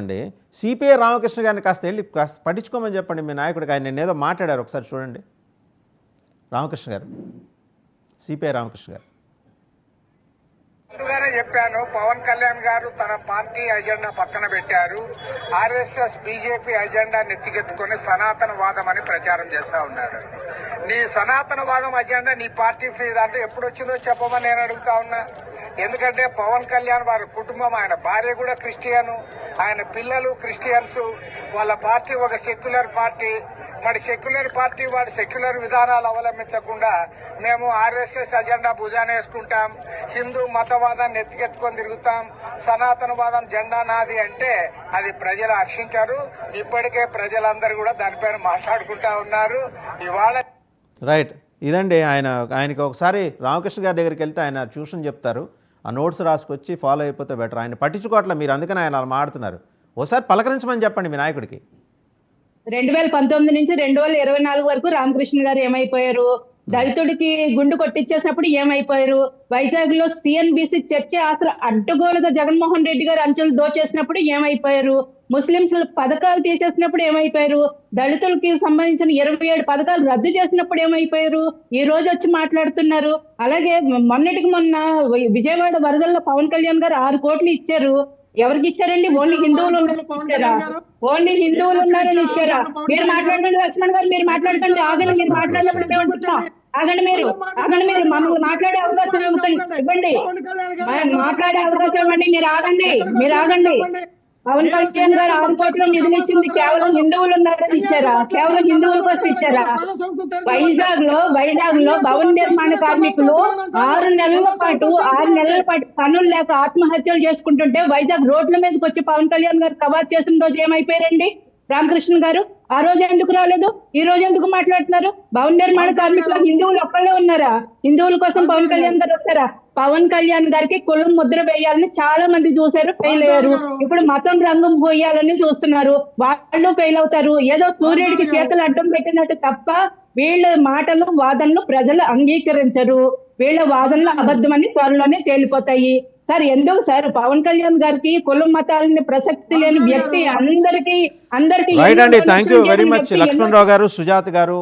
అండి. సిపిఐ రామకృష్ణ గారిని కాస్త ఎళ్లి కాస్త పట్టించుకోమని చెప్పండి మీ నాయకుడికి. ఆయన నిన్నేదో మాట్లాడారు, ఒకసారి చూడండి. రామకృష్ణ గారు, సిపిఐ రామకృష్ణ గారు. ముందుగానే చెప్పాను, పవన్ కళ్యాణ్ గారు తన పార్టీ ఎజెండా పక్కన పెట్టారు. ఆర్ఎస్ఎస్ బీజేపీ ఎజెండా నెత్తికెత్తుకుని సనాతనవాదం అని ప్రచారం చేస్తా ఉన్నాడు. నీ సనాతనవాదం ఎజెండా నీ పార్టీ దాంట్లో ఎప్పుడు వచ్చిందో చెప్పమని నేను అడుగుతా ఉన్నా. ఎందుకంటే పవన్ కళ్యాణ్ వారి కుటుంబం, ఆయన భార్య కూడా క్రిస్టియను, ఆయన పిల్లలు క్రిస్టియన్స్, వాళ్ళ పార్టీ ఒక సెక్యులర్ పార్టీ. మరి సెక్యులర్ పార్టీ వాడి సెక్యులర్ విధానాలు అవలంబించకుండా మేము ఆర్ఎస్ఎస్ అజెండా భుజాన వేసుకుంటాం, హిందూ మతవాదాన్ని ఎత్తికెత్తుకొని తిరుగుతాం, సనాతనవాదం జెండా నాది అంటే అది ప్రజలు హర్షించారు. ఇప్పటికే ప్రజలందరూ కూడా దానిపైన మాట్లాడుకుంటా ఉన్నారు. ఇవాళ రైట్, ఇదండి ఆయనకి ఒకసారి రామకృష్ణ గారి దగ్గరికి వెళ్తే ఆయన ట్యూషన్ చెప్తారు, ఆ నోట్స్ రాసుకొచ్చి ఫాలో అయిపోతే బెటర్. ఆయన పట్టించుకోవట్లే, మీరు అందుకని ఆయన అలా మాడుతున్నారు. ఒకసారి పలకరించమని చెప్పండి మీ నాయకుడికి. 2019 నుంచి 2024 వరకు రామకృష్ణ గారు ఏమైపోయారు? దళితుడికి గుండు కొట్టించేసినప్పుడు ఏమైపోయారు? వైజాగ్ లో సిఎన్బిసి చర్చ అసలు అడ్డగోలుగా జగన్మోహన్ రెడ్డి గారు అంచెలు దోచేసినప్పుడు ఏమైపోయారు? ముస్లింస్ పథకాలు తీసేసినప్పుడు ఏమైపోయారు? దళితులకి సంబంధించిన 27 పథకాలు రద్దు చేసినప్పుడు ఏమైపోయారు? ఈ రోజు వచ్చి మాట్లాడుతున్నారు. అలాగే మొన్నటికి మొన్న విజయవాడ వరదల్లో పవన్ కళ్యాణ్ గారు 6 కోట్లు ఇచ్చారు. ఎవరికి ఇచ్చారండి? ఓన్లీ హిందువులు ఇచ్చారా? ఓన్లీ హిందువులు ఉన్నారని ఇచ్చారా? మీరు మాట్లాడండి లక్ష్మణ్ గారు, మీరు మాట్లాడకండి, ఆగండి. మీరు మాట్లాడినప్పుడు ఆగండి, మీరు మమ్మల్ని మాట్లాడే అవకాశం ఇవ్వండి, మాట్లాడే అవకాశం ఇవ్వండి. మీరు ఆగండి. పవన్ కళ్యాణ్ గారు 6 కోట్ల నిధులు ఇచ్చింది కేవలం హిందువులు ఉన్నారని ఇచ్చారా? కేవలం హిందువుల కోసం ఇచ్చారా? వైజాగ్ లో భవన నిర్మాణ కార్మికులు 6 నెలల పాటు పనులు లేక ఆత్మహత్యలు చేసుకుంటుంటే వైజాగ్ రోడ్ల మీదకి వచ్చి పవన్ కళ్యాణ్ గారు కవర్ చేసిన రోజు ఏమైపోయారండి రామకృష్ణ గారు? ఆ రోజు ఎందుకు రాలేదు? ఈ రోజు ఎందుకు మాట్లాడుతున్నారు? భవన నిర్మాణ కార్మికులు హిందువులు ఒక్కళ్ళే ఉన్నారా? హిందువుల కోసం పవన్ కళ్యాణ్ గారు వచ్చారా? పవన్ కళ్యాణ్ గారికి కులం ముద్ర వేయాలని చాలా మంది చూశారు, ఫెయిల్ అయ్యారు. ఇప్పుడు మతం రంగం పోయాలని చూస్తున్నారు, వాళ్ళు ఫెయిల్ అవుతారు. ఏదో సూర్యుడికి చేతులు అడ్డం పెట్టినట్టు తప్ప వీళ్ళ మాటలు వాదనలు ప్రజలు అంగీకరించరు. వీళ్ళ వాదనలు అబద్ధమని త్వరలోనే తేలిపోతాయి. సార్, ఎందుకు సార్ పవన్ కళ్యాణ్ గారికి కులం మతాలని ప్రసక్తి లేని వ్యక్తి అందరికీ రైట్ అండి. Thank you very much Lakshmanarao గారు, సుజాత గారు.